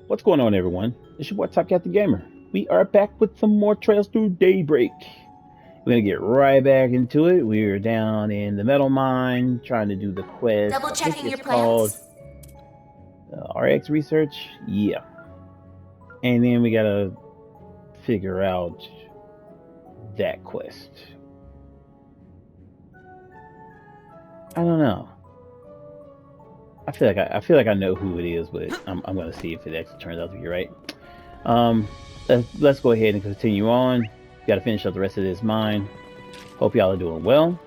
What's going on, everyone? It's your boy Top Cat the Gamer. We are back with some more Trails Through Daybreak. We're gonna get right back into it. We're down in the metal mine trying to do the quest. Double I think checking it's your called plans. RX Research. Yeah, and then we gotta figure out that quest. I don't know. I feel like I know who it is, but I'm gonna see if it actually turns out to be right. Um, let's go ahead and continue on. Got to finish up the rest of this mine. Hope y'all are doing well.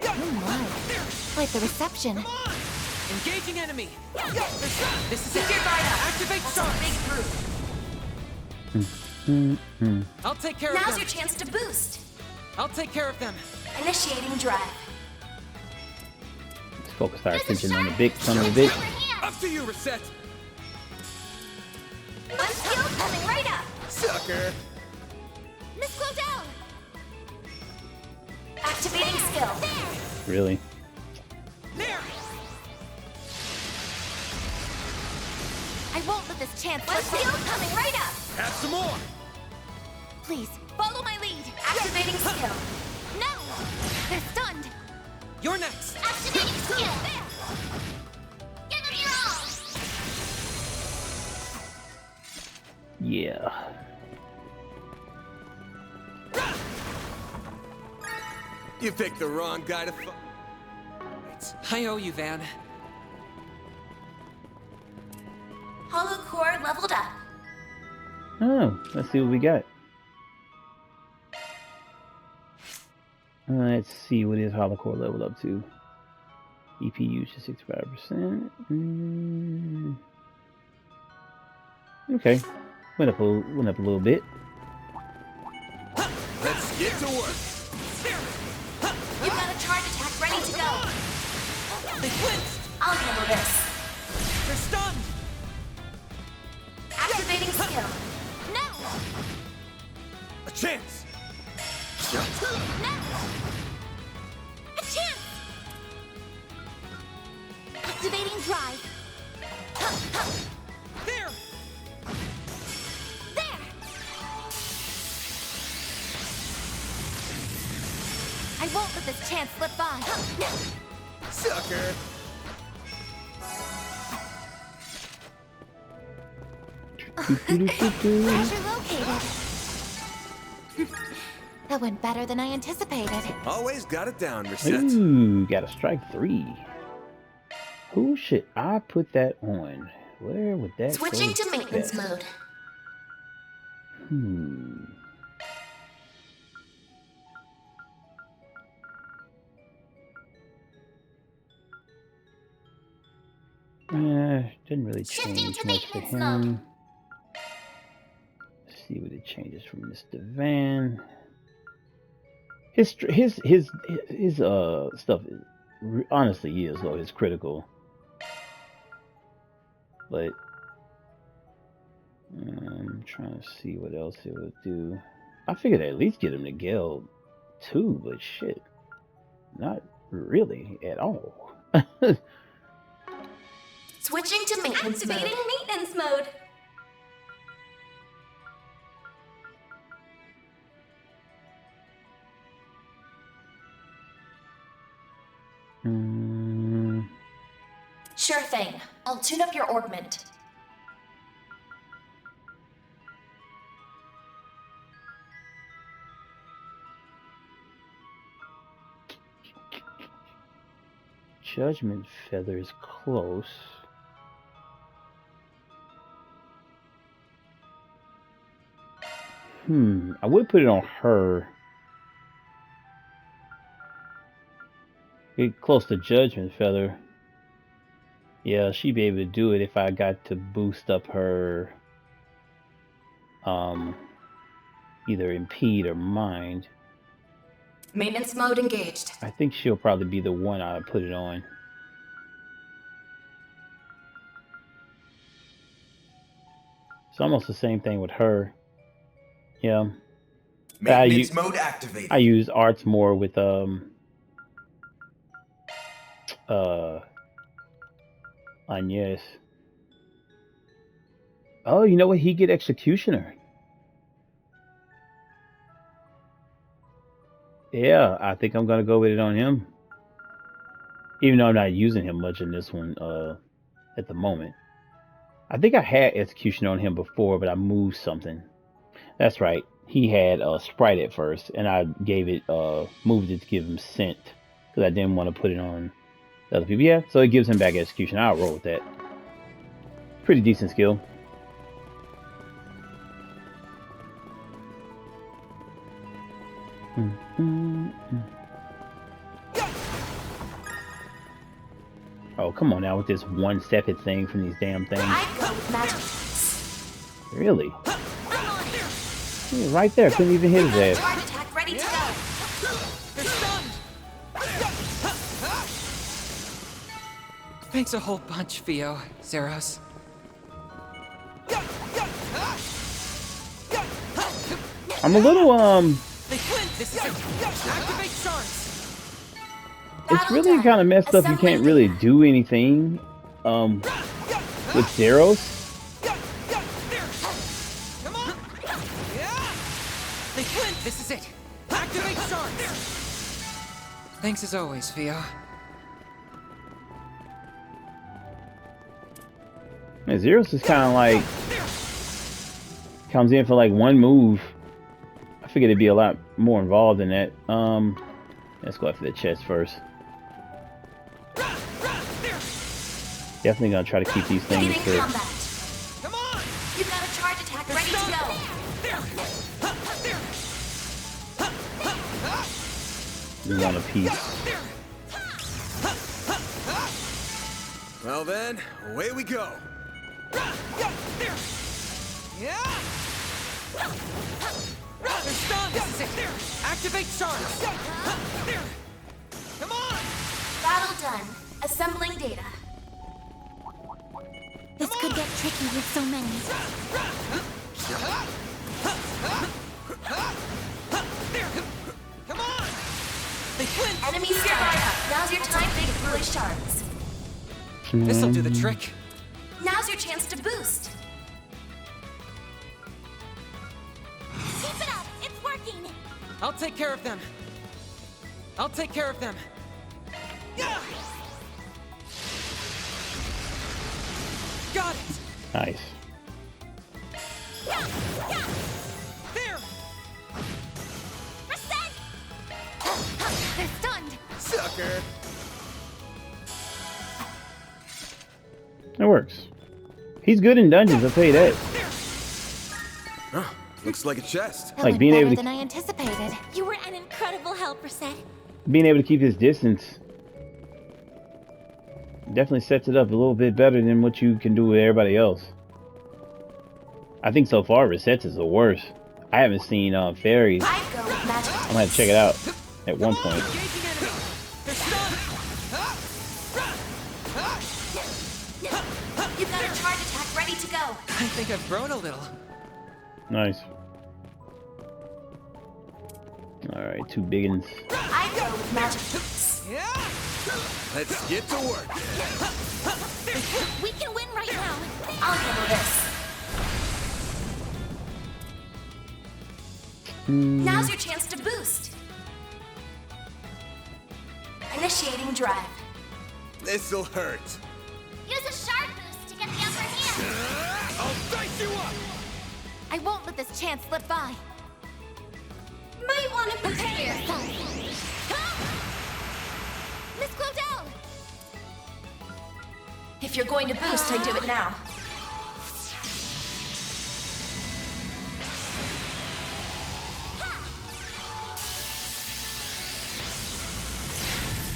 Oh my. Quite the reception. Come on! Engaging enemy! This is Keep your guard up. Activate That's charge! a big group. I'll take care Now's of your them. chance to boost. I'll take care of them. Initiating drive. Let's focus our attention on the big son of a bitch. Up to you, Reset! Skill coming right up. Sucker! Miss Glow down. Activating skill. Really? There! I won't let this chance slip. Skill coming right up. Have some more! Please follow my lead. Activating skill. No. They're stunned. You're next! Activating skill. There. Give it your all. Yeah. You picked the wrong guy to I owe you, Van. Hollow core leveled up. Oh, let's see what we got. Let's see what is Holocore leveled up to. EP used to 65%. Okay, went up a little bit. Let's get to work. You've got a charge attack ready to go. They flinched! I'll handle this. They're stunned! Activating skill. No. A chance. No. A chance. Activating drive. There! There. I won't let this chance slip by. Sucker. Treasure located. That went better than I anticipated. Always got it down, Reset. Ooh, got a strike 3. Who should I put that on? Where would that Switching go to maintenance best? mode. Didn't really Shifting change to much for maintenance mode. him. Let's see what it changes from Mr. Van. His stuff honestly is low. His critical, but I'm trying to see what else it would do. I figured I'd at least get him to Gale 2, but shit, not really at all. Switching to maintenance mode. Maintenance mode. Sure thing. I'll tune up your augment. Judgment Feather is close. I would put it on her. Get close to Judgment Feather. Yeah, she'd be able to do it if I got to boost up her either Impede or Mind. Maintenance mode engaged. I think she'll probably be the one I put it on. It's almost the same thing with her. Yeah. Maintenance mode activated. I use arts more with Agnes. Oh, you know what? He get Executioner. Yeah, I think I'm gonna go with it on him. Even though I'm not using him much in this one at the moment. I think I had Executioner on him before, but I moved something. That's right. He had Sprite at first, and I gave it moved it to give him Scent because I didn't want to put it on the other people. Yeah, so it gives him back Execution. I'll roll with that. Pretty decent skill. Oh, come on now with this one-second thing from these damn things. I go with magic. Really? I'm on it. Yeah, right there. Couldn't even hit his ass. Charge attack ready to go. They're stunned! Thanks a whole bunch, Theo, Zeros. I'm a little They flint! This is it! Activate shards! it's really kind of messed up. You can't really do anything with Zeros. Come on! Yeah! They flint! This is it! Activate shards! Thanks as always, Theo. Man, Zeros is kind of like comes in for like one move. I figured it'd be a lot more involved in that. Let's go after the chest first. Definitely gonna try to keep these things Beginning to combat. Come on! You've got a charge attack ready to go. do one apiece. Well then, away we go. Yeah! They're stunned! This is it! Activate shards! Come on! Battle done. Assembling data. This could get tricky with so many. Come on! They flint! Enemy star. Now's your time to deploy shards. This'll do the trick. Now's your chance to boost. Keep it up! It's working! I'll take care of them. I'll take care of them. Yeah! Got it! Nice. There! Reset! They're stunned! Sucker. That works. He's good in dungeons, I'll tell you that. Huh, looks like a chest. That Like went being better able to- than I anticipated. You were an incredible help, Reset. Being able to keep his distance definitely sets it up a little bit better than what you can do with everybody else. I think so far Reset's is the worst. I haven't seen fairies. I go with magic. I'm gonna have to check it out at one point. Engaging enemy! They're stunned! You've got a charge attack ready to go. I think I've grown a little. Nice. Alright, two big ones. I go with magic. Yeah! Let's get to work. We can win right now. I'll handle this. Now's your chance to boost. Initiating drive. This'll hurt. Use a shard boost to get the upper hand. I'll dice you up. I won't let this chance slip by. Might want to prepare yourself. Miss Claudel! If you're going to boost, I do it now.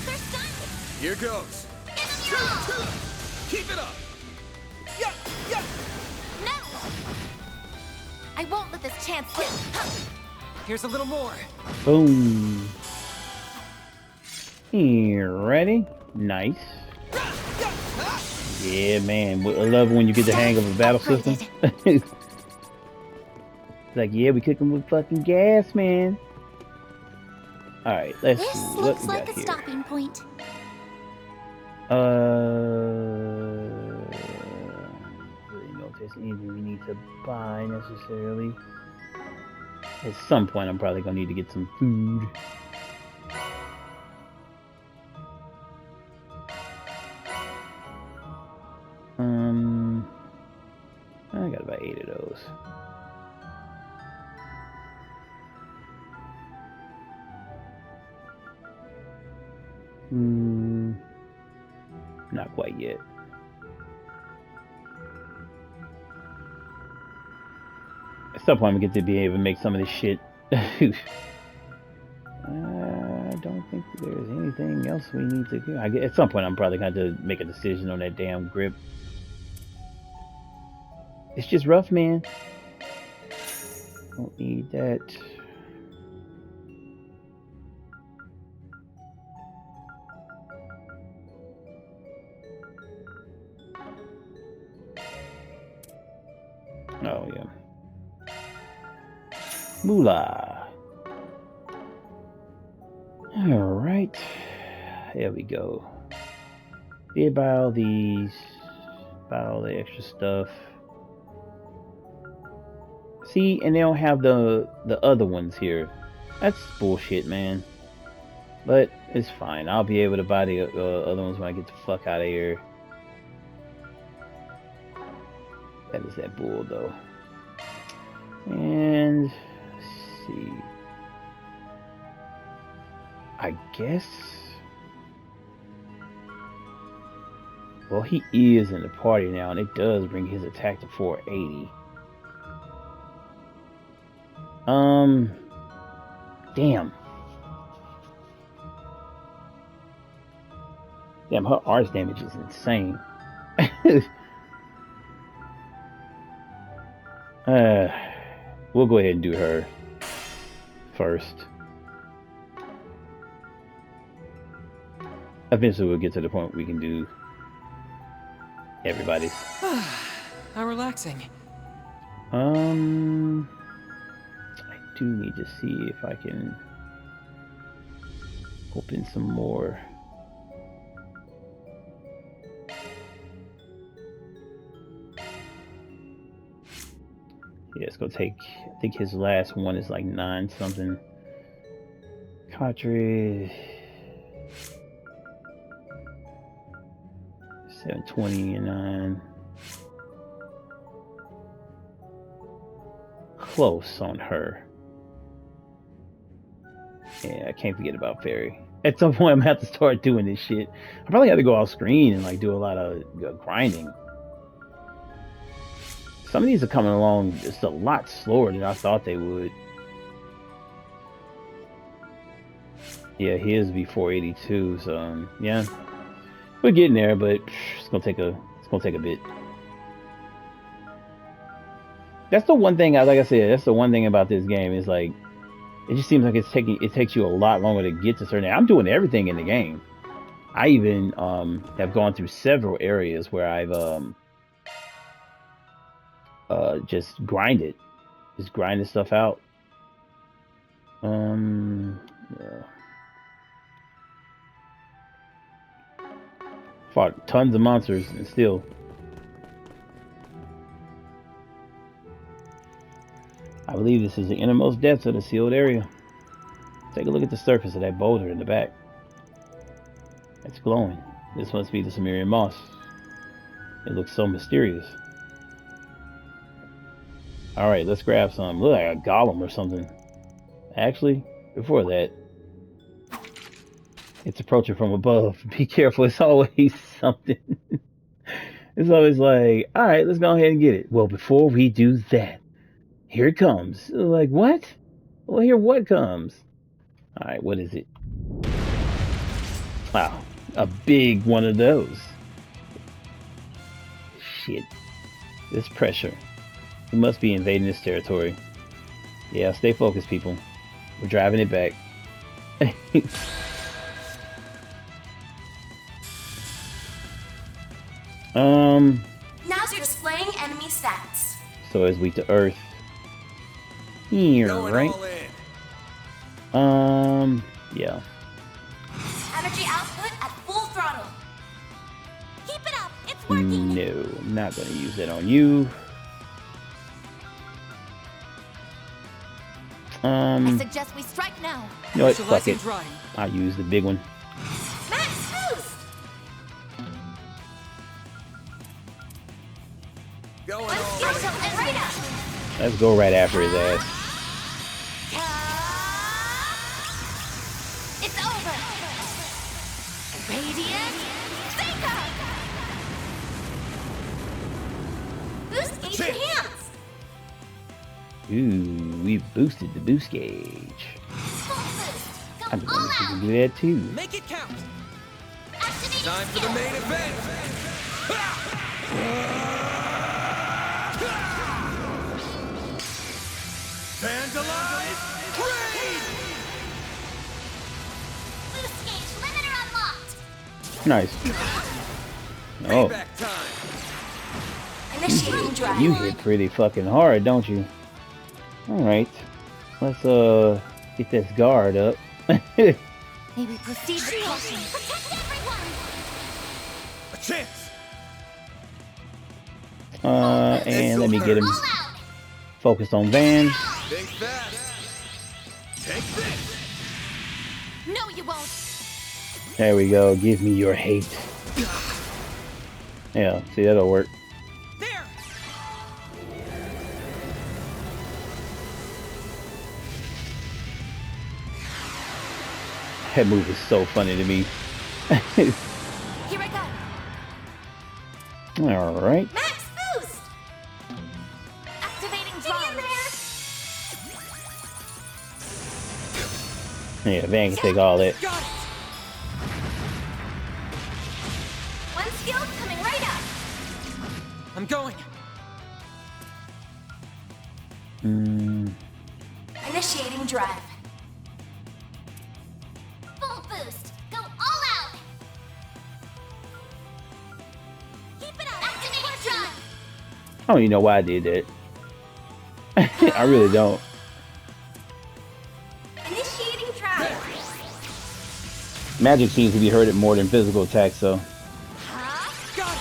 They're stunned! Here goes. Keep it up. No! I won't let this chance slip. Here's a little more. Boom. Here, ready? Nice. Yeah, man. I love when you get the hang of a battle system. It's like, yeah, we cook them with fucking gas, man. Alright, let's This see what looks we like got a here. stopping point. Really no if there's anything we need to buy necessarily. At some point, I'm probably gonna need to get some food. I got about 8 of those. Not quite yet. At some point, I'm gonna get to be able to make some of this shit. I don't think there's anything else we need to do. At some point, I'm probably gonna have to make a decision on that damn grip. It's just rough, man. Don't need that. Oh, yeah. Moolah. Alright. There we go. Did buy all these. Buy all the extra stuff. See, and they don't have the other ones here. That's bullshit, man. But it's fine. I'll be able to buy the other ones when I get the fuck out of here. That is that bull, though. And let's see. I guess. Well, he is in the party now, and it does bring his attack to 480. Damn. Damn, her arts damage is insane. We'll go ahead and do her first. Eventually we'll get to the point where we can do everybody's. How relaxing. I do need to see if I can open some more. Yeah, it's gonna take, I think his last one is like 9 something. Cartridge 729. Close on her. Yeah, I can't forget about Fairy. At some point I'm gonna have to start doing this shit. I probably have to go off screen and like do a lot of grinding. Some of these are coming along just a lot slower than I thought they would. Yeah, his be 482, so yeah. We're getting there, but it's gonna take a bit. That's the one thing, like I said, that's the one thing about this game is like it just seems like it takes you a lot longer to get to certain. I'm doing everything in the game. I even have gone through several areas where I've just grinded stuff out. Yeah. Fought tons of monsters and still. I believe this is the innermost depths of the sealed area. Take a look at the surface of that boulder in the back. It's glowing. This must be the Sumerian moss. It looks so mysterious. Alright, let's grab some. Look like a golem or something. Actually, before that, it's approaching from above. Be careful, it's always something. It's always like, alright, let's go ahead and get it. Well, before we do that, here it comes. Like, what? Well, here what comes? Alright, what is it? Wow, a big one of those. Shit. This pressure. We must be invading this territory. Yeah, stay focused, people. We're driving it back. Now you're displaying enemy stats. So it's weak to earth. Here, Going right? all in. Yeah. Energy output at full throttle. Keep it up. It's working. No, I'm not gonna use that on you. I suggest we strike now. You know what? Fuck it. Neutralizing drying. I'll use the big one. Max boost! Going One all skill right. shot and right up. Let's go right after his ass. It's over. Radiant Seeker! Boost gauge Chance. enhanced. Ooh, we boosted the boost gauge. Full boost. I Go bet all you out. can do that too. Make it count. Activating Time for the skill. main event. Vandalize! Raid! Boost gauge limiter unlocked. Nice. Oh, Payback time. Initiating drive. you hit pretty fucking hard, don't you? Alright. Let's get this guard up. May we proceed with caution. Protect everyone. A chance. And let me get him All out. focused on Van. Think fast. Take this. No, you won't. There we go. Give me your hate. Yeah, see, that'll work. There. That move is so funny to me. Here I go. Alright. Max boost. Activating drive. Yeah, Van can take all that. Got it. One skill coming right up. I'm going. Initiating drive. Full boost. Go all out. Keep it up. Activating drive. I don't even know why I did that. I really don't. Initiating drive. Magic seems to be hurt at more than physical attacks, so Huh? Got it.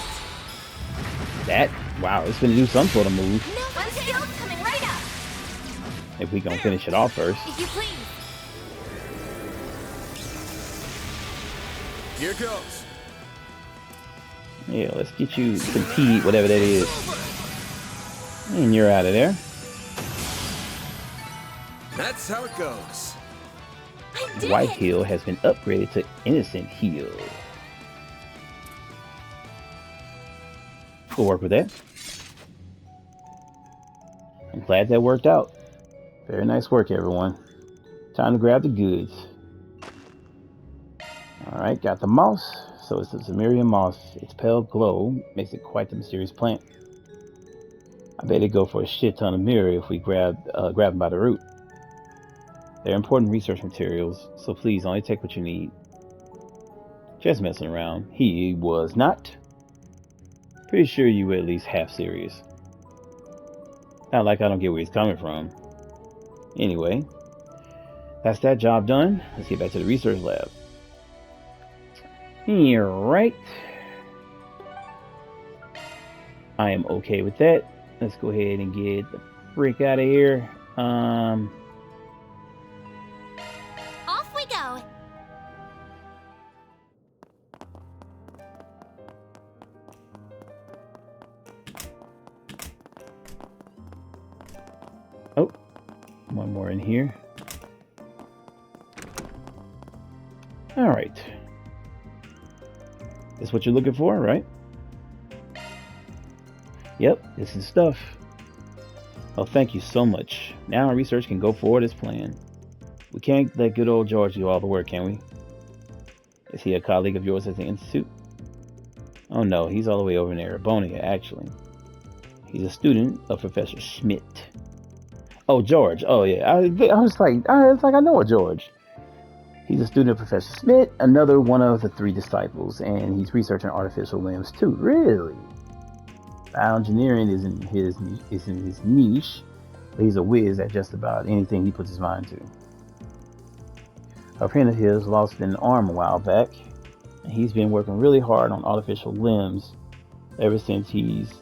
that, wow, it's gonna do some sort of move. No, one skill coming right up. If we gonna finish it off first. If you please. Here goes. Yeah, let's get you compete, whatever that is. And you're out of there. That's how it goes. I did White it. Heal has been upgraded to Innocent Heal. We'll work with that. I'm glad that worked out. Very nice work, everyone. Time to grab the goods. Alright, got the moss. So it's the Zemirian moss. Its pale glow makes it quite the mysterious plant. I bet it'd go for a shit ton of mirror if we grab them by the root. They're important research materials, so please only take what you need. Just messing around. He was not. Pretty sure you were at least half serious. Not like I don't get where he's coming from. Anyway, that's that job done. Let's get back to the research lab. Alright. I am okay with that. Let's go ahead and get the freak out of here. Off we go. Oh, one more in here. Alright. This is what you're looking for, right? Yep, this is stuff. Oh, thank you so much. Now our research can go forward as planned. We can't let good old George do all the work, can we? Is he a colleague of yours at the Institute? Oh no, he's all the way over in Arabonia, actually. He's a student of Professor Schmidt. Oh, George. Oh, yeah. I was like, I know a George. He's a student of Professor Schmidt, another one of the 3 disciples, and he's researching artificial limbs too. Really? Bioengineering isn't his niche, but he's a whiz at just about anything he puts his mind to. A friend of his lost an arm a while back, and he's been working really hard on artificial limbs ever since he's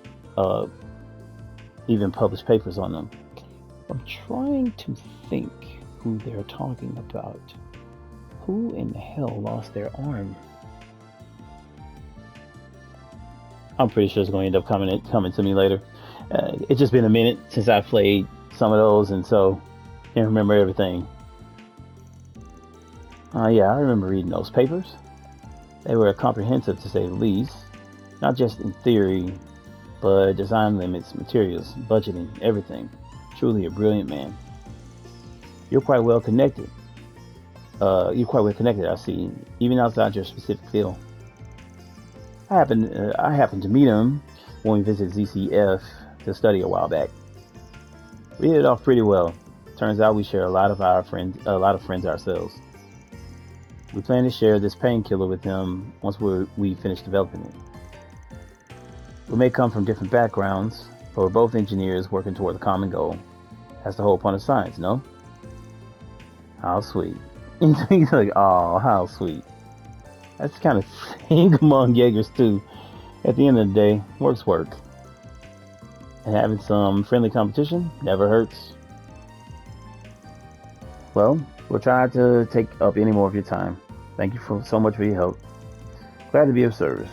even published papers on them. I'm trying to think. who they're talking about. Who in the hell lost their arm? I'm pretty sure it's going to end up coming to me later. It's just been a minute since I played some of those, and so I can't remember everything. Yeah, I remember reading those papers. They were comprehensive, to say the least. Not just in theory, but design limits, materials, budgeting, everything. Truly a brilliant man. You're quite well connected. I see, even outside your specific field. I happened to meet him when we visited ZCF to study a while back. We hit it off pretty well. Turns out we share a lot of friends ourselves. We plan to share this painkiller with him once we finish developing it. We may come from different backgrounds, but we're both engineers working toward a common goal. That's the whole point of science, no? How sweet. He's like, oh, how sweet. That's kind of thing among Jaegers too. At the end of the day, work's work. And having some friendly competition never hurts. Well, we'll try to take up any more of your time. Thank you so much for your help. Glad to be of service.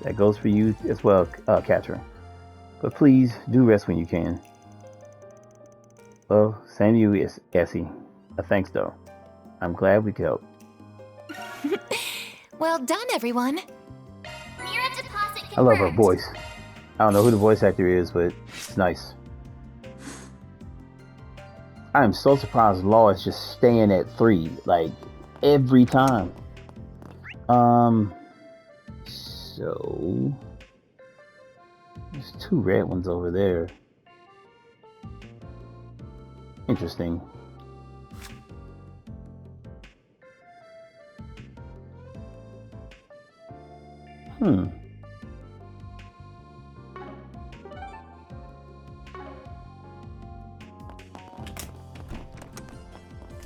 That goes for you as well, Catra. But please, do rest when you can. Well, same to you, Essie. Thanks, though. I'm glad we could help. Well done, everyone. Mira deposit confirmed. I love her voice. I don't know who the voice actor is, but it's nice. I am so surprised Law is just staying at 3, like, every time. So... there's 2 red ones over there. Interesting.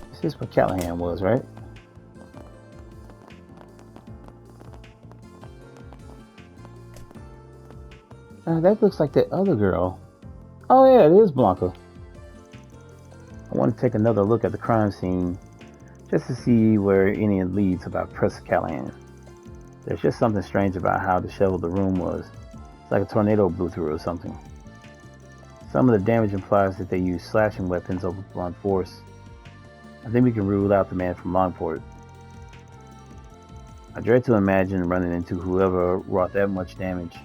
This is where Callahan was, right? That looks like that other girl. Oh yeah, it is Blanca. I want to take another look at the crime scene just to see where any leads about Professor Callahan. There's just something strange about how disheveled the room was. It's like a tornado blew through or something. Some of the damage implies that they used slashing weapons over blunt force. I think we can rule out the man from Longport. I dread to imagine running into whoever wrought that much damage,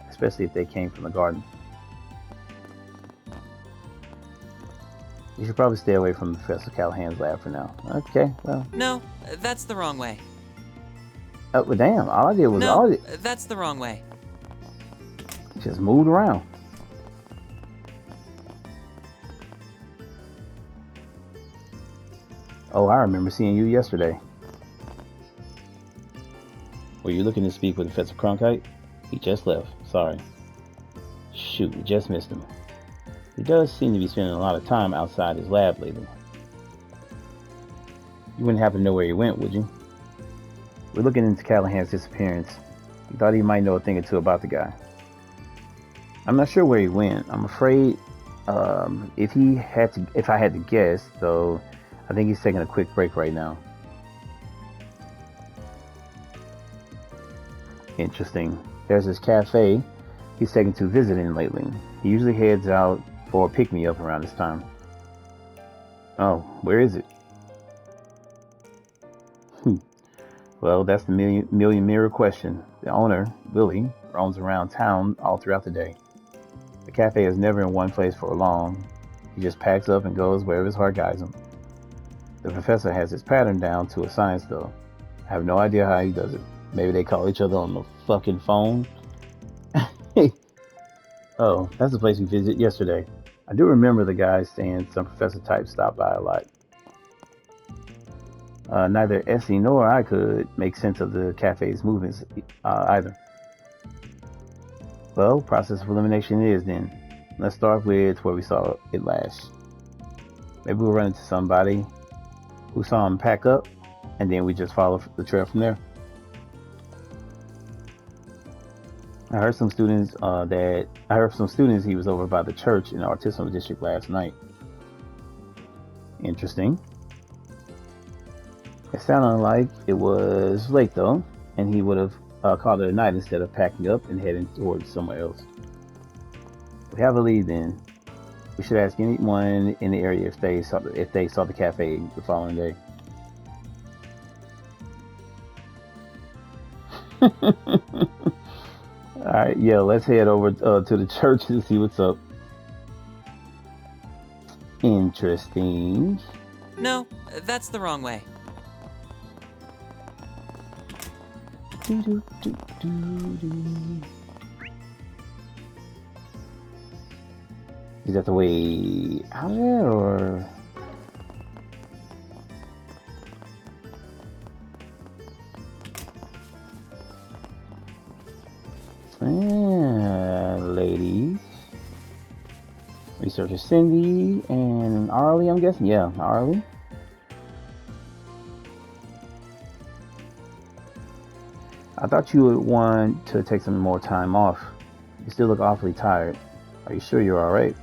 especially if they came from the garden. You should probably stay away from Professor Callahan's lab for now. Okay, well... No, that's the wrong way. Oh, well, damn, all I did was... That's the wrong way. Just moved around. Oh, I remember seeing you yesterday. Were you looking to speak with Professor Cronkite? He just left. Sorry. Shoot, we just missed him. He does seem to be spending a lot of time outside his lab lately. You wouldn't happen to know where he went, would you? We're looking into Callahan's disappearance. We thought he might know a thing or two about the guy. I'm not sure where he went. I'm afraid if I had to guess, though, I think he's taking a quick break right now. Interesting. There's this cafe he's taken to visiting lately. He usually heads out for a pick-me-up around this time. Oh, where is it? Well, that's the million mirror question. The owner, Willie, roams around town all throughout the day. The cafe is never in one place for long. He just packs up and goes wherever his heart guides him. The professor has his pattern down to a science, though. I have no idea how he does it. Maybe they call each other on the fucking phone? Oh, that's the place we visited yesterday. I do remember the guys saying some professor type stopped by a lot. Neither Essie nor I could make sense of the cafe's movements either. Well, process of elimination it is then. Let's start with where we saw it last. Maybe we'll run into somebody who saw him pack up, and then we just follow the trail from there. I heard some students he was over by the church in the artisanal district last night. Interesting. It sounded like it was late though, and he would have called it a night instead of packing up and heading towards somewhere else. We have a lead then. We should ask anyone in the area if they saw the cafe the following day. Alright, yeah, let's head over to the church and see what's up. Interesting. No, that's the wrong way. Is that the way out of there, or? Ladies. Researcher Cindy and Arlie, I'm guessing. Yeah, Arlie. I thought you would want to take some more time off. You still look awfully tired. Are you sure you're alright?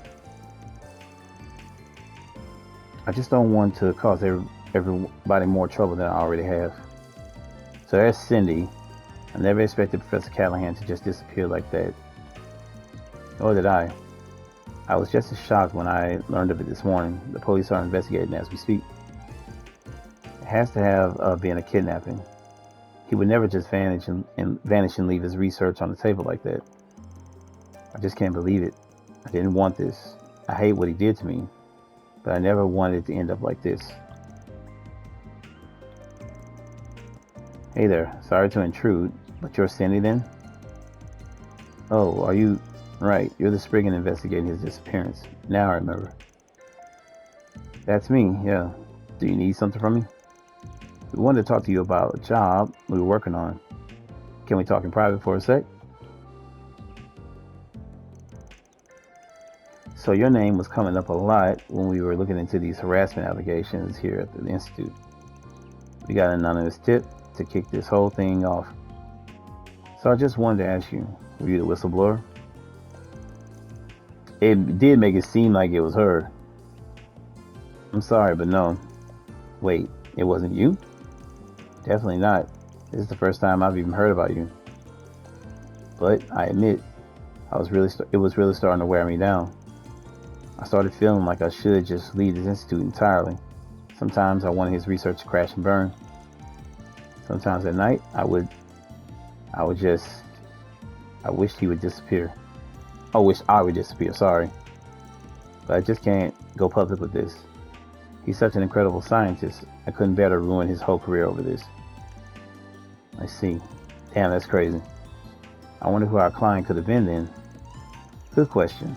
I just don't want to cause everybody more trouble than I already have. So there's Cindy. I never expected Professor Callahan to just disappear like that. Nor did I. I was just as shocked when I learned of it this morning. The police are investigating as we speak. It has to have been a kidnapping. He would never just vanish and leave his research on the table like that. I just can't believe it. I didn't want this. I hate what he did to me, but I never wanted it to end up like this. Hey there, sorry to intrude, but you're Cindy then? Oh, are you? Right, you're the Spriggan investigating his disappearance. Now I remember. That's me, yeah. Do you need something from me? We wanted to talk to you about a job we were working on. Can we talk in private for a sec? So your name was coming up a lot when we were looking into these harassment allegations here at the Institute. We got an anonymous tip to kick this whole thing off. So I just wanted to ask you, were you the whistleblower? It did make it seem like it was her. I'm sorry, but no. Wait, it wasn't you? Definitely not. This is the first time I've even heard about you. But I admit, it was really starting to wear me down. I started feeling like I should just leave this institute entirely. Sometimes I wanted his research to crash and burn. Sometimes at night, I wished he would disappear. I wish I would disappear, sorry. But I just can't go public with this. He's such an incredible scientist. I couldn't bear to ruin his whole career over this. I see. Damn, that's crazy. I wonder who our client could have been then. Good question.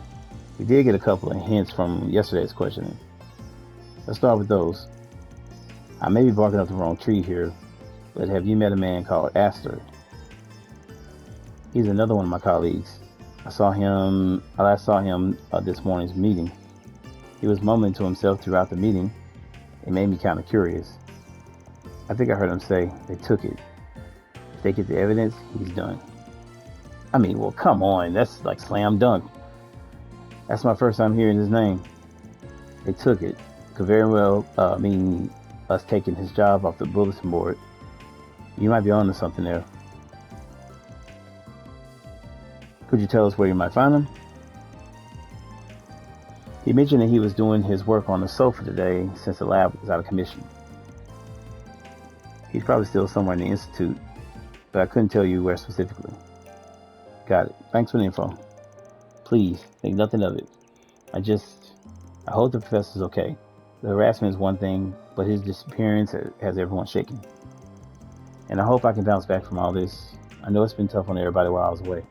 We did get a couple of hints from yesterday's questioning. Let's start with those. I may be barking up the wrong tree here, but have you met a man called Astor? He's another one of my colleagues. I last saw him this morning's meeting. He was mumbling to himself throughout the meeting. It made me kind of curious. I think I heard him say they took it. If they get the evidence, he's done. I mean, well, come on. That's like slam dunk. That's my first time hearing his name. They took it. Could very well mean us taking his job off the bulletin board. You might be onto something there. Could you tell us where you might find him? He mentioned that he was doing his work on the sofa today since the lab was out of commission. He's probably still somewhere in the institute, but I couldn't tell you where specifically. Got it. Thanks for the info. Please, think nothing of it. I hope the professor's okay. The harassment is one thing, but his disappearance has everyone shaking. And I hope I can bounce back from all this. I know it's been tough on everybody while I was away.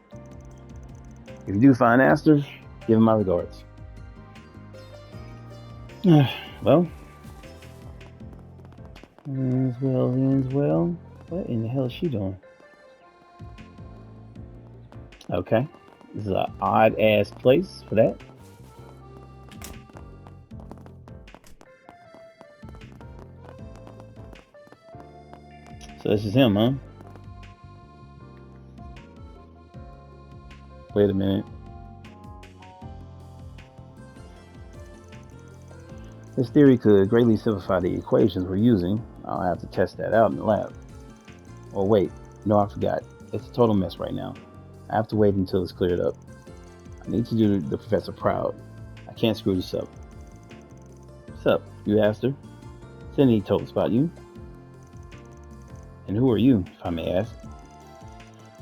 If you do find Astor, give him my regards. Well, ends well. What in the hell is she doing? Okay, this is an odd ass place for that. So this is him, huh? Wait a minute. This theory could greatly simplify the equations we're using. I'll have to test that out in the lab. Oh wait, no, I forgot. It's a total mess right now. I have to wait until it's cleared up. I need to do the professor proud. I can't screw this up. What's up? You asked her. Cindy told us about you. And who are you, if I may ask?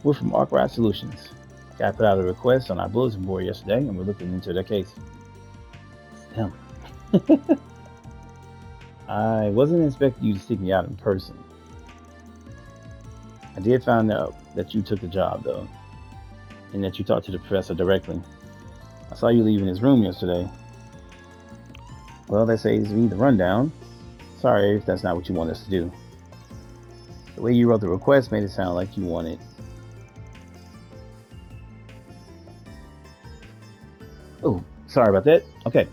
We're from Arkwright Solutions. Guy put out a request on our bulletin board yesterday, and we're looking into their case. It's them. I wasn't expecting you to seek me out in person. I did find out that you took the job, though, and that you talked to the professor directly. I saw you leaving his room yesterday. Well, that saves me the rundown. Sorry if that's not what you want us to do. The way you wrote the request made it sound like you wanted. Oh, sorry about that. Okay.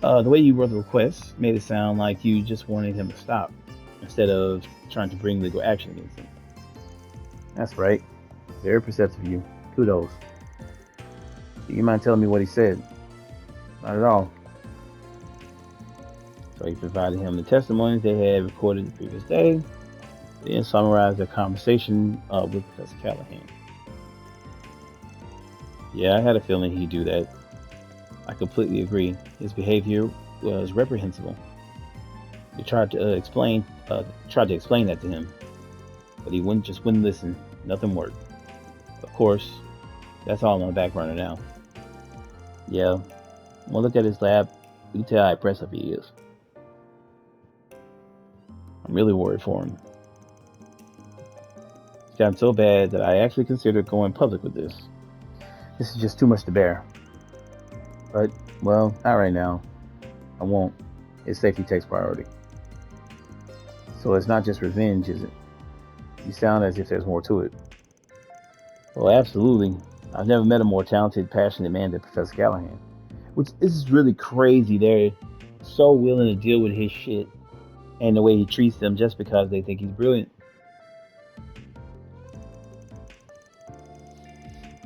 The way you wrote the request made it sound like you just wanted him to stop instead of trying to bring legal action against him. That's right. Very perceptive of you. Kudos. Do you mind telling me what he said? Not at all. So he provided him the testimonies they had recorded the previous day, then summarized their conversation with Professor Callahan. Yeah, I had a feeling he'd do that. I completely agree. His behavior was reprehensible. We tried to explain that to him, but he wouldn't listen. Nothing worked. Of course, that's all on the back burner now. Yeah, we'll look at his lab. We can tell how impressive he is. I'm really worried for him. It's gotten so bad that I actually considered going public with this. This is just too much to bear. But, well, not right now. I won't. His safety takes priority. So it's not just revenge, is it? You sound as if there's more to it. Well, absolutely. I've never met a more talented, passionate man than Professor Callahan. This is really crazy. They're so willing to deal with his shit and the way he treats them just because they think he's brilliant.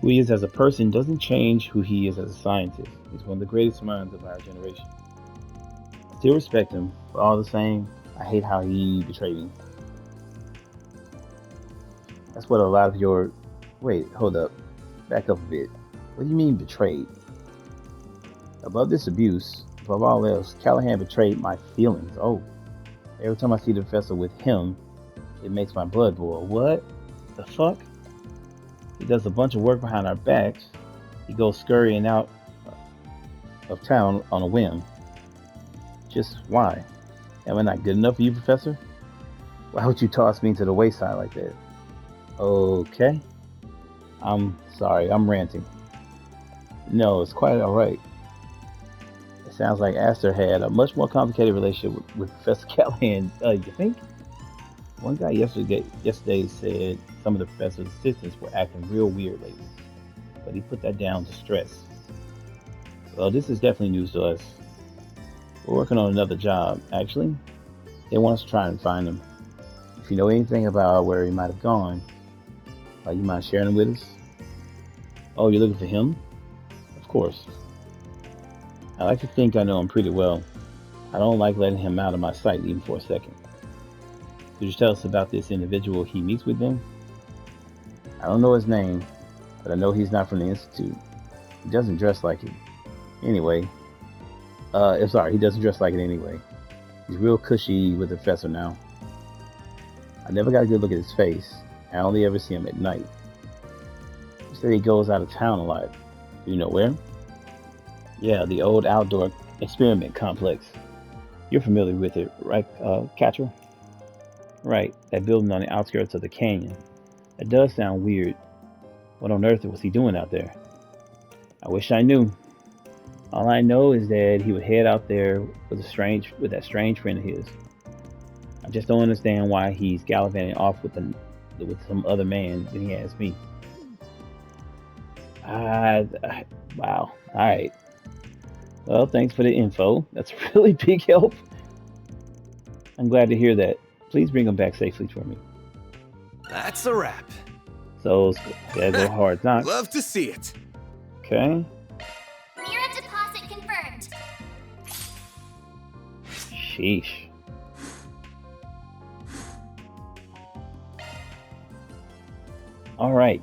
Who he is as a person doesn't change who he is as a scientist. He's one of the greatest minds of our generation. I still respect him, but all the same, I hate how he betrayed me. That's what a lot of your... Wait, hold up. Back up a bit. What do you mean betrayed? Above this abuse, above all else, Callahan betrayed my feelings. Oh, every time I see the professor with him, it makes my blood boil. What the fuck? He does a bunch of work behind our backs. He goes scurrying out of town on a whim. Just why? Am I not good enough for you, Professor? Why would you toss me to the wayside like that? Okay. I'm sorry, I'm ranting. No, it's quite alright. It sounds like Aster had a much more complicated relationship with Professor Callahan. You think? One guy yesterday said some of the professor's assistants were acting real weird lately, but he put that down to stress. Well, this is definitely news to us. We're working on another job, actually. They want us to try and find him. If you know anything about where he might have gone, you mind sharing him with us? Oh, you're looking for him? Of course. I like to think I know him pretty well. I don't like letting him out of my sight even for a second. Could you tell us about this individual he meets with then? I don't know his name, but I know he's not from the Institute. He doesn't dress like it. Anyway. He doesn't dress like it anyway. He's real cushy with the professor now. I never got a good look at his face. I only ever see him at night. He said he goes out of town a lot. Do you know where? Yeah, the old outdoor experiment complex. You're familiar with it, right, Catcher? Right, that building on the outskirts of the canyon. It does sound weird. What on earth was he doing out there? I wish I knew. All I know is that he would head out there with that strange friend of his. I just don't understand why he's gallivanting off with some other man than he has me. Wow. Alright. Well, thanks for the info. That's a really big help. I'm glad to hear that. Please bring him back safely for me. That's a wrap. So, gotta go hard knock. Love to see it. Okay. Mirror deposit confirmed. Sheesh. Alright.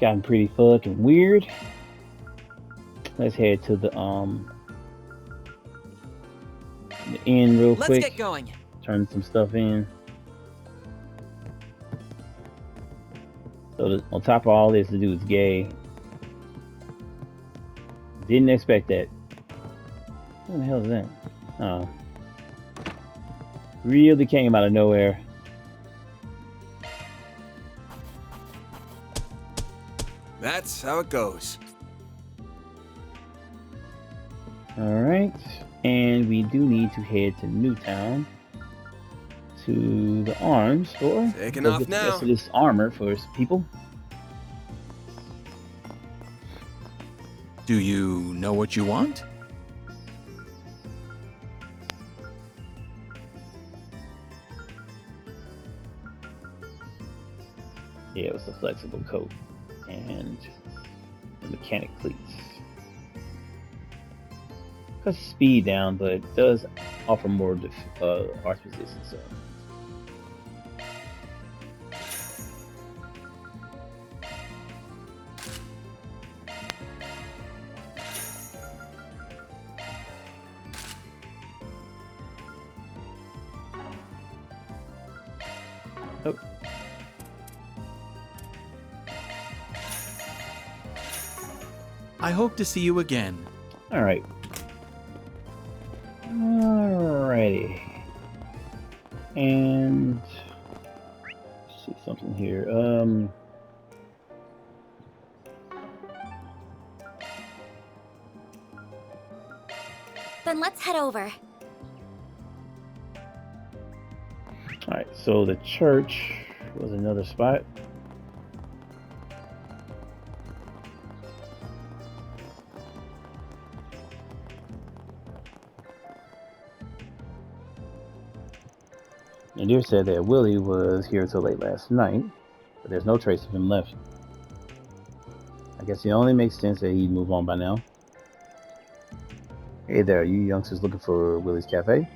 Gotten pretty fucking weird. Let's head to the inn real quick. Let's get going. Turn some stuff in. So on top of all this, the dude's gay. Didn't expect that. What the hell is that? Oh. Really came out of nowhere. That's how it goes. Alright. And we do need to head to Newtown. To the arms store. Taking Go off get the now. rest of this armor for some people. Do you know what you want? Yeah, it was the flexible coat and the mechanic cleats. Cuts speed down, but it does offer more arch resistance. So. Oh. I hope to see you again. All right. Alrighty. And let's see something here. Then let's head over. Alright, so the church was another spot. And Deer said that Willie was here until late last night, but there's no trace of him left. I guess it only makes sense that he'd move on by now. Hey there, you youngsters looking for Willie's Cafe?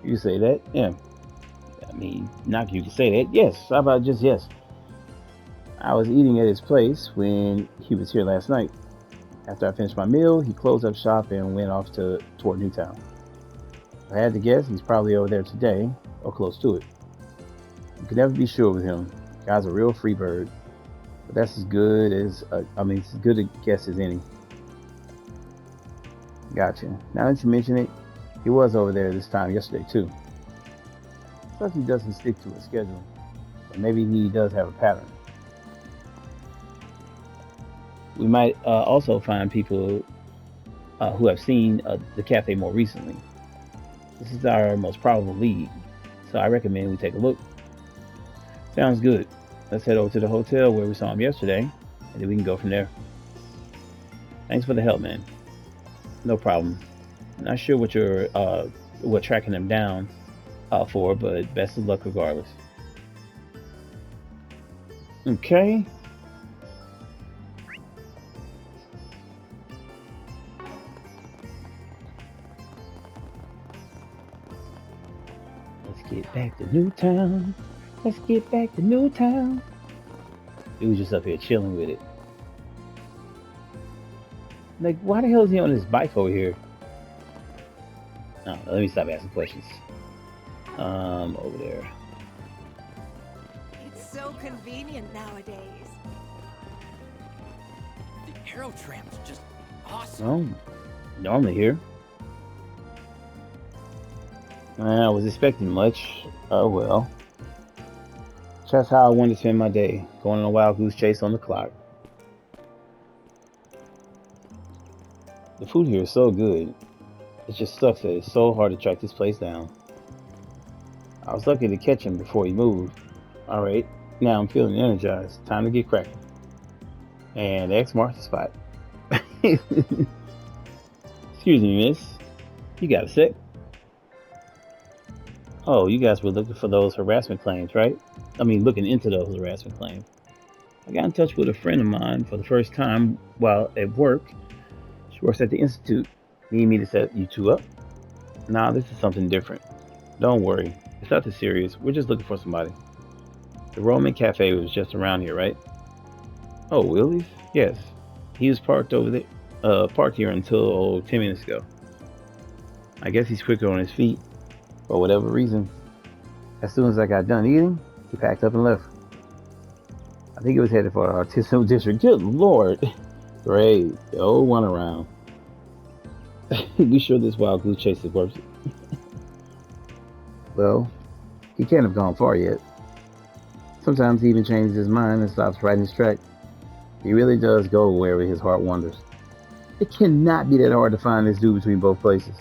You say that? Yeah. I mean, not you can say that. Yes, how about just yes? I was eating at his place when he was here last night. After I finished my meal, he closed up shop and went off toward Newtown. If I had to guess, he's probably over there today, or close to it. You can never be sure with him. Guy's a real free bird. But that's as good as, it's as good a guess as any. Gotcha. Now that you mention it, he was over there this time yesterday too. Plus he doesn't stick to a schedule. But maybe he does have a pattern. We might also find people who have seen the cafe more recently. This is our most probable lead, so I recommend we take a look. Sounds good. Let's head over to the hotel where we saw him yesterday, and then we can go from there. Thanks for the help, man. No problem. Not sure what you're tracking them down for, but best of luck regardless. Okay. Let's get back to Newtown. Let's get back to Newtown. He was just up here chilling with it. Like, why the hell is he on his bike over here? Oh, let me stop asking questions. Over there. It's so convenient nowadays. The Aero Tram's just awesome. Oh, normally here. I was expecting much. Oh well. That's how I wanted to spend my day, going on a wild goose chase on the clock. The food here is so good. It just sucks that it's so hard to track this place down. I was lucky to catch him before he moved. Alright, now I'm feeling energized. Time to get cracking. And X marks the spot. Excuse me, miss. You got a sec? Oh, you guys were looking for those harassment claims, right? I mean, looking into those harassment claims. I got in touch with a friend of mine for the first time while at work. She Works at the Institute. Need me to set you two up? Nah, this is something different. Don't worry. It's nothing serious. We're just looking for somebody. The Roman Cafe was just around here, right? Oh, Willie's? Yes. He was parked over there, parked here until 10 minutes ago. I guess he's quicker on his feet, for whatever reason. As soon as I got done eating, he packed up and left. I think he was headed for the artisanal district. Good lord. Great. The old one around. We sure this wild goose chase is worth it. Well, he can't have gone far yet. Sometimes he even changes his mind and stops right in his track. He really does go wherever his heart wanders. It cannot be that hard to find this dude between both places.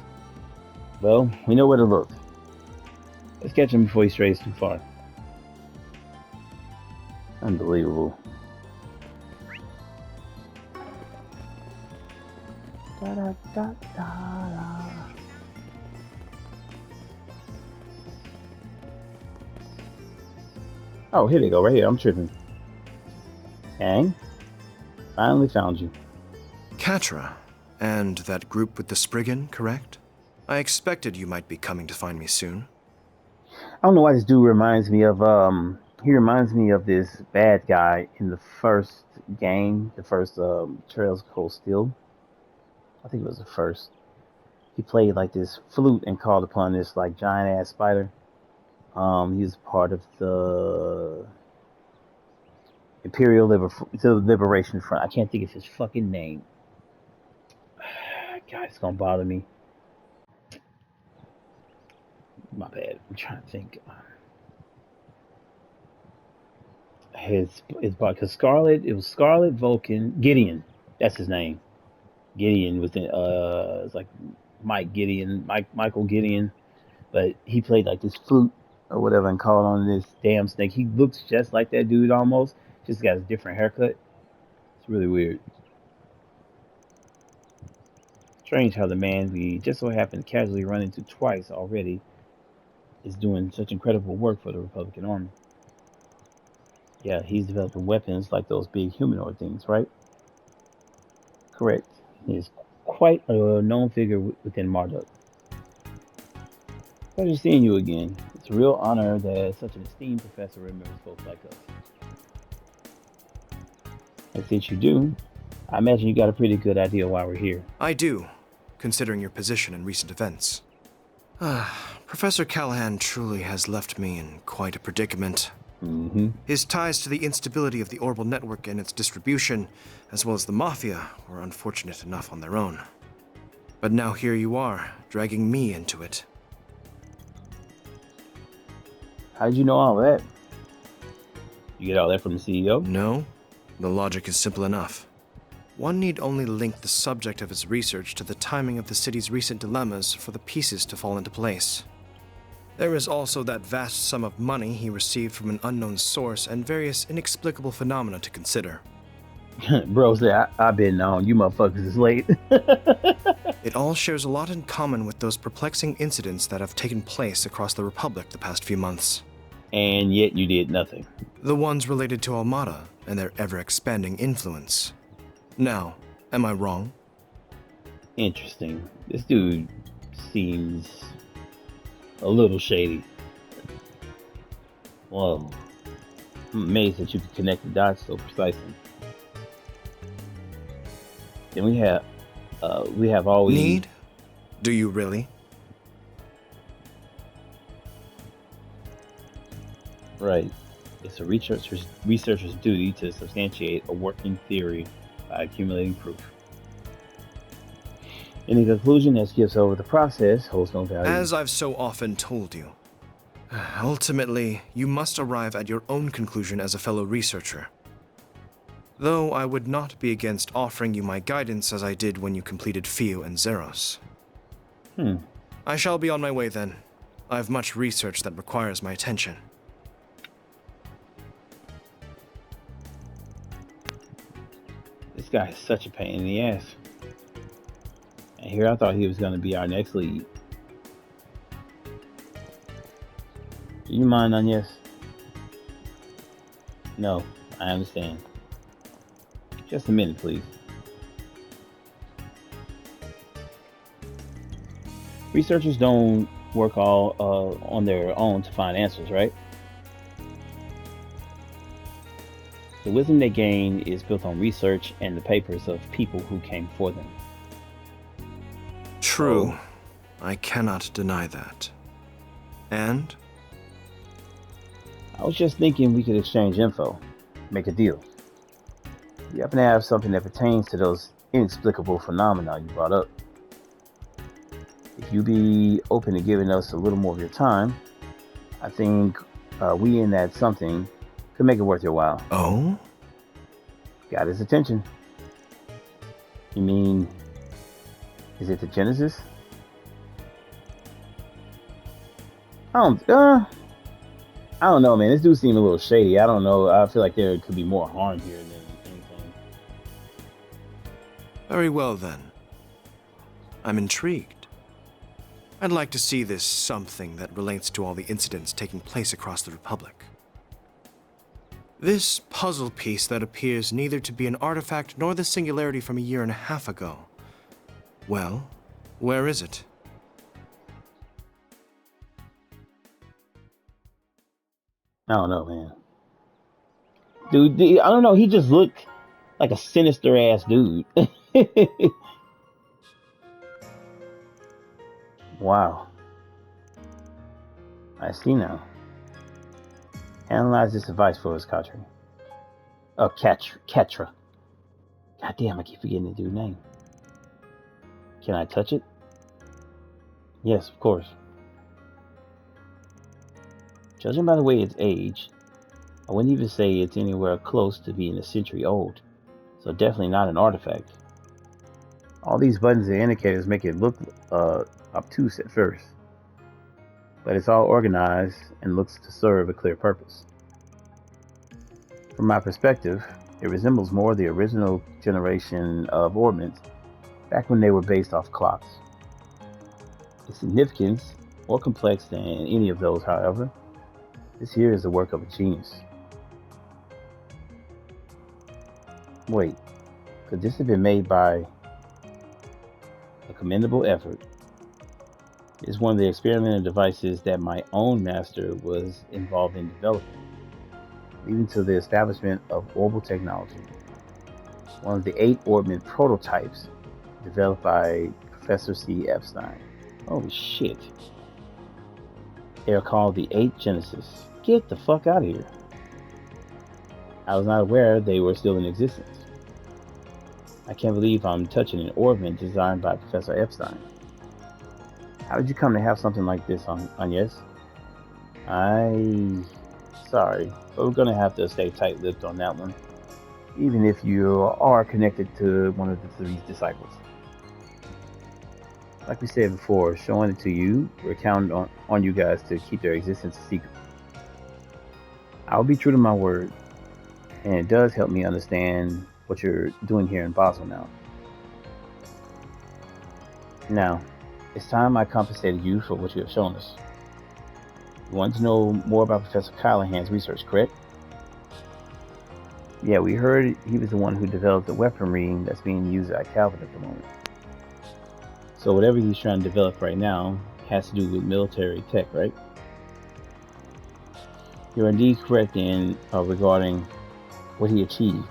Well, we know where to look. Let's catch him before he strays too far. Unbelievable. Da, da, da, da. Oh, here they go, right here. I'm tripping. Kang, finally found you. Catra, and that group with the Spriggan, correct? I expected you might be coming to find me soon. I don't know why this dude reminds me of he reminds me of this bad guy in the first game, the first Trails of Cold Steel. I think it was the first. He played like this flute and called upon this like giant ass spider. He was part of the Liberation Front. I can't think of his fucking name. God, it's gonna bother me. My bad. I'm trying to think. His because Scarlet. It was Scarlet Vulcan Gideon. That's his name. Gideon was in it's like Michael Gideon, but he played like this flute or whatever and called on this damn snake. He looks just like that dude almost, just got a different haircut. It's really weird. Strange how the man we just so happened to casually run into twice already is doing such incredible work for the Republican Army. Yeah, he's developing weapons like those big humanoid things, right? Correct. He is quite a known figure within Marduk. Pleasure seeing you again. It's a real honor that such an esteemed professor remembers folks like us. And since you do, I imagine you got a pretty good idea why we're here. I do, considering your position in recent events. Professor Callahan truly has left me in quite a predicament. His ties to the instability of the orbital network and its distribution, as well as the Mafia, were unfortunate enough on their own. But now here you are, dragging me into it. How did you know all that? You get all that from the CEO? No, the logic is simple enough. One need only link the subject of his research to the timing of the city's recent dilemmas for the pieces to fall into place. There is also that vast sum of money he received from an unknown source and various inexplicable phenomena to consider. Bro said, I've been known. You motherfuckers is late. It all shares a lot in common with those perplexing incidents that have taken place across the Republic the past few months. And yet you did nothing. The ones related to Almada and their ever-expanding influence. Now, am I wrong? Interesting. This dude seems a little shady. Well, I'm amazed that you could connect the dots so precisely. Then we have all we need. Do you really? Right. It's a researcher's duty to substantiate a working theory by accumulating proof. Any conclusion that skips over the process holds no value. As I've so often told you, ultimately, you must arrive at your own conclusion as a fellow researcher. Though I would not be against offering you my guidance as I did when you completed Fio and Zeros. I shall be on my way then. I have much research that requires my attention. This guy is such a pain in the ass. And here I thought he was going to be our next lead. Do you mind, Agnes? No, I understand. Just a minute, please. Researchers don't work all on their own to find answers, right? The wisdom they gain is built on research and the papers of people who came before them. True. Oh. I cannot deny that. And? I was just thinking we could exchange info, make a deal. You happen to have something that pertains to those inexplicable phenomena you brought up. If you be open to giving us a little more of your time, I think we in that something could make it worth your while. Oh? Got his attention. You mean, is it the Genesis? I don't know, man. This dude seemed a little shady. I don't know. I feel like there could be more harm here than anything. Very well, then. I'm intrigued. I'd like to see this something that relates to all the incidents taking place across the Republic. This puzzle piece that appears neither to be an artifact nor the singularity from a year and a half ago. Well, where is it? I don't know, man. Dude, I don't know. He just looked like a sinister ass dude. Wow. I see now. Analyze this device for us, Katri. Oh, Ketra. God damn, I keep forgetting the dude's name. Can I touch it? Yes, of course. Judging by the way it's aged, I wouldn't even say it's anywhere close to being a century old. So definitely not an artifact. All these buttons and indicators make it look obtuse at first. But it's all organized and looks to serve a clear purpose. From my perspective, it resembles more the original generation of ordnance back when they were based off clocks. Its significance, more complex than any of those, however, this here is the work of a genius. Wait, could this have been made by a commendable effort? It's one of the experimental devices that my own master was involved in developing, leading to the establishment of orbital technology. One of the 8 Orbment prototypes developed by Professor C. Epstein. Holy shit. They are called the 8 Genesis. Get the fuck out of here. I was not aware they were still in existence. I can't believe I'm touching an Orbment designed by Professor Epstein. How did you come to have something like this on yes? Sorry, but we're gonna have to stay tight-lipped on that one, even if you are connected to one of the 3 disciples. Like we said before, showing it to you, we're counting on you guys to keep their existence a secret. I'll be true to my word, and it does help me understand what you're doing here in Basel now. Now, it's time I compensated you for what you have shown us. You want to know more about Professor Callahan's research, correct? Yeah, we heard he was the one who developed the weaponry that's being used at Calvin at the moment. So whatever he's trying to develop right now has to do with military tech, right? You're indeed correct in regarding what he achieved.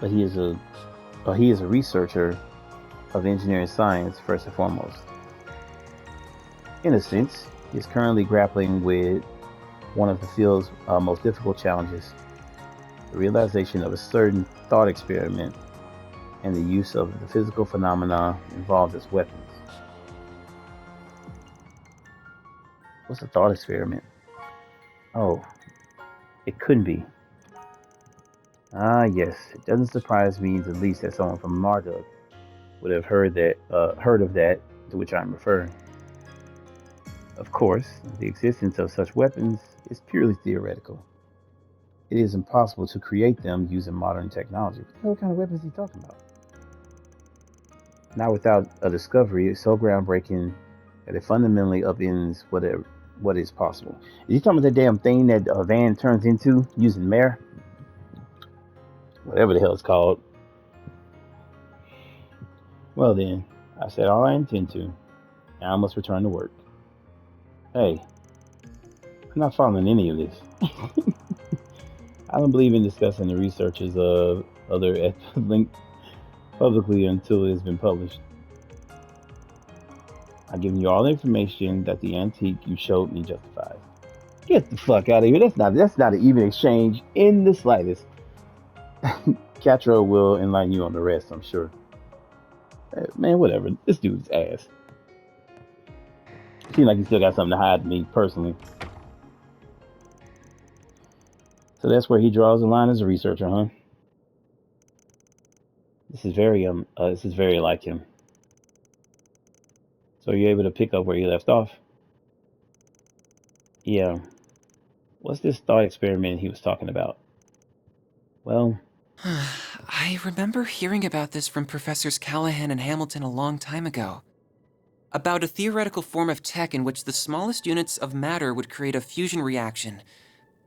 But he is a researcher of engineering science first and foremost. In a sense, he is currently grappling with one of the field's most difficult challenges, the realization of a certain thought experiment and the use of the physical phenomena involved as weapons. What's a thought experiment? Oh, it couldn't be. Ah, yes, it doesn't surprise me the least that someone from Marduk would have heard of that to which I'm referring. Of course, the existence of such weapons is purely theoretical. It is impossible to create them using modern technology. What the hell kind of weapons is he talking about? Not without a discovery so groundbreaking that it fundamentally upends what is possible. Is he talking about that damn thing that Van turns into using Mare? Whatever the hell it's called. Well then, I said all I intend to. Now I must return to work. Hey, I'm not following any of this. I don't believe in discussing the researches of other link publicly until it has been published. I've given you all the information that the antique you showed me justifies. Get the fuck out of here. That's not an even exchange in the slightest. Castro will enlighten you on the rest, I'm sure. Man, whatever. This dude's ass. Seems like he still got something to hide to me personally. So that's where he draws the line as a researcher, huh? This is very like him. So you're able to pick up where you left off? Yeah. What's this thought experiment he was talking about? Well, I remember hearing about this from Professors Callahan and Hamilton a long time ago. About a theoretical form of tech in which the smallest units of matter would create a fusion reaction,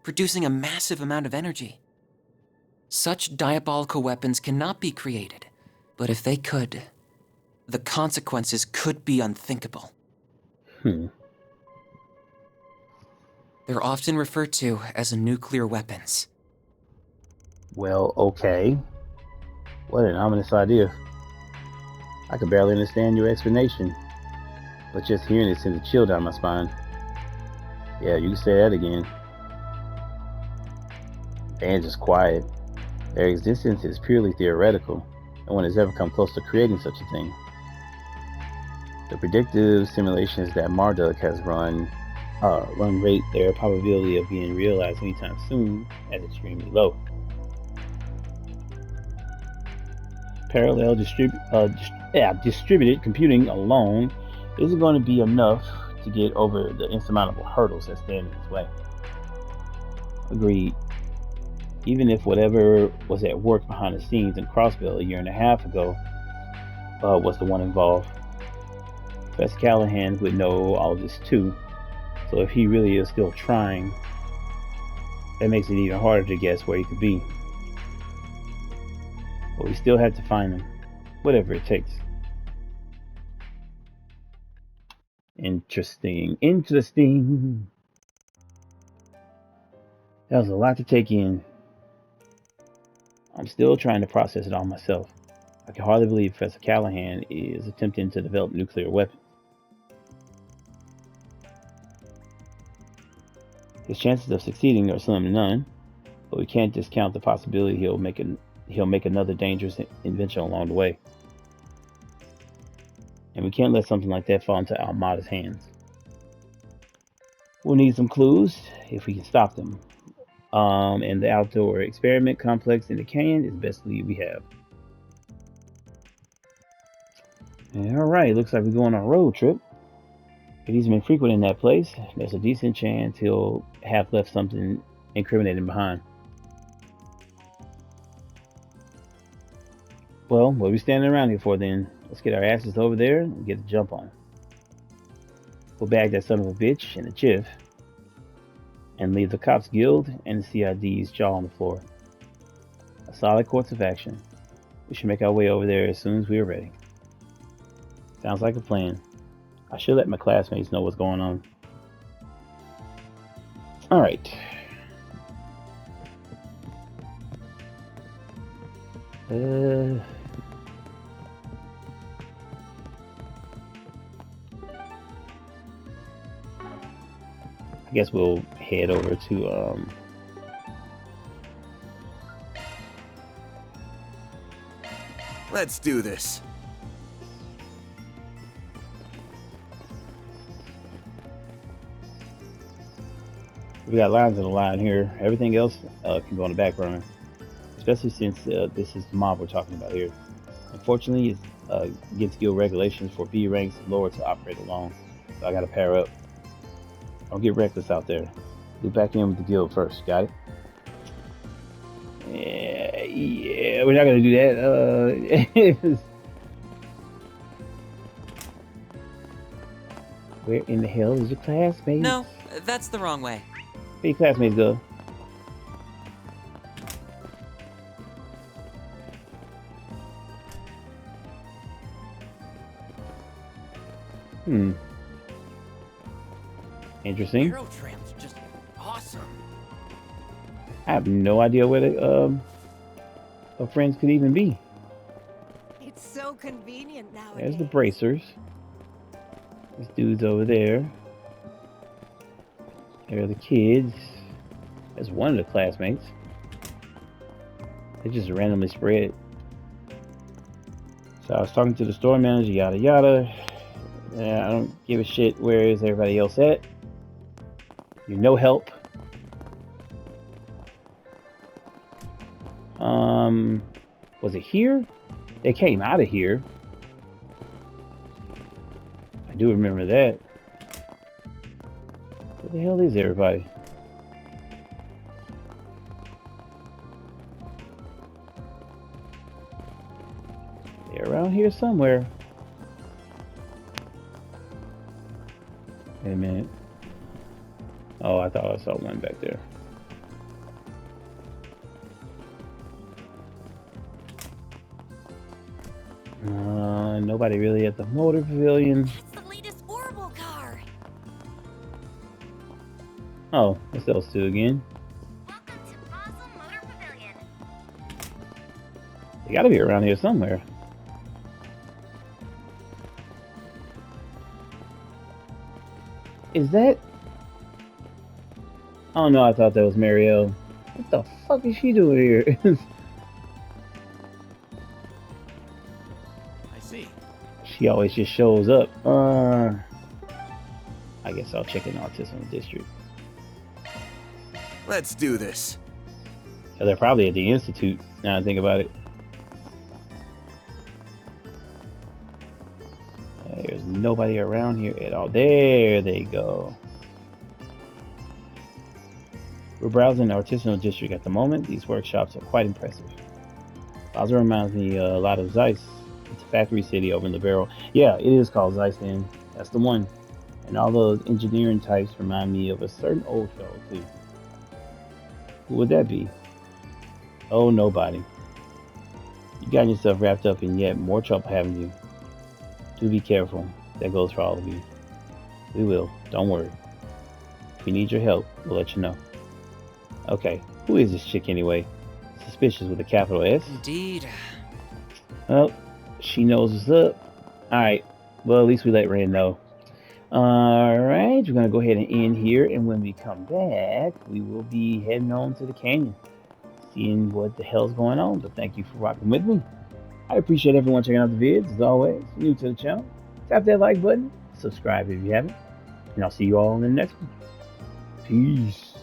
producing a massive amount of energy. Such diabolical weapons cannot be created, but if they could, the consequences could be unthinkable. They're often referred to as nuclear weapons. well, okay. What an ominous idea. I could barely understand your explanation, but just hearing it sends a chill down my spine. Yeah, you can say that again. Band's just quiet. Their existence is purely theoretical. No one has ever come close to creating such a thing. The predictive simulations that Marduk has run rate their probability of being realized anytime soon as extremely low. Parallel distributed computing alone isn't going to be enough to get over the insurmountable hurdles that stand in its way. Agreed. Even if whatever was at work behind the scenes in Crossville a year and a half ago was the one involved, Professor Callahan would know all of this too. So if he really is still trying, that makes it even harder to guess where he could be. But we still have to find him, whatever it takes. Interesting. That was a lot to take in. I'm still trying to process it all myself. I can hardly believe Professor Callahan is attempting to develop nuclear weapons. His chances of succeeding are slim to none, but we can't discount the possibility he'll make another dangerous invention along the way. And we can't let something like that fall into Armada's hands. We'll need some clues if we can stop them. And the outdoor experiment complex in the canyon is the best lead we have. Alright, looks like we're going on a road trip. If he's been frequenting that place, there's a decent chance he'll have left something incriminating behind. Well, what are we standing around here for then? Let's get our asses over there and get a jump on. We'll bag that son of a bitch in a jiff and leave the Cops Guild and the CID's jaw on the floor. A solid course of action. We should make our way over there as soon as we are ready. Sounds like a plan. I should let my classmates know what's going on. Alright. I guess we'll head over to Let's do this. we got lines in the line here. Everything else can go on the back burner, especially since this is the mob we're talking about here. Unfortunately, it's against guild regulations for B ranks lower to operate alone, so I gotta pair up. Don't get reckless out there. Loop back in with the guild first, got it? Yeah, we're not gonna do that. Where in the hell is your classmate? No, that's the wrong way. Where your classmates go? Hmm. Interesting. Arrow tram's just awesome. I have no idea where the our friends could even be. It's so convenient nowadays. There's the bracers. This dude's over there. There are the kids. There's one of the classmates. They just randomly spread. So I was talking to the store manager, yada yada. I don't give a shit where is everybody else at. You're no help. Was it here? They came out of here. I do remember that. Where the hell is everybody? They're around here somewhere. Wait a minute. Oh, I thought I saw one back there. Nobody really at the motor pavilion. That's the latest Orbital car. Oh, it's those two again. Welcome to Basel Motor Pavilion. They gotta be around here somewhere. Is that? Oh no, I thought that was Marielle. What the fuck is she doing here? I see. She always just shows up. I guess I'll check in Autism District. Let's do this. So they're probably at the Institute, now I think about it. There's nobody around here at all. There they go. We're browsing the Artisanal District at the moment. These workshops are quite impressive. Basel reminds me a lot of Zeiss. It's a factory city over in the barrel. Yeah, it is called Zeiss then. That's the one. And all those engineering types remind me of a certain old fellow too. Who would that be? Oh, nobody. You got yourself wrapped up in yet more trouble, haven't you? Do be careful. That goes for all of you. We will. Don't worry. If we need your help, we'll let you know. Okay, who is this chick anyway? Suspicious with a capital S? Indeed. Well, she knows what's up. Alright, well, at least we let Ren know. Alright, we're going to go ahead and end here, and when we come back, we will be heading on to the canyon, seeing what the hell's going on. But thank you for rocking with me. I appreciate everyone checking out the vids. As always, new to the channel, tap that like button, subscribe if you haven't, and I'll see you all in the next one. Peace.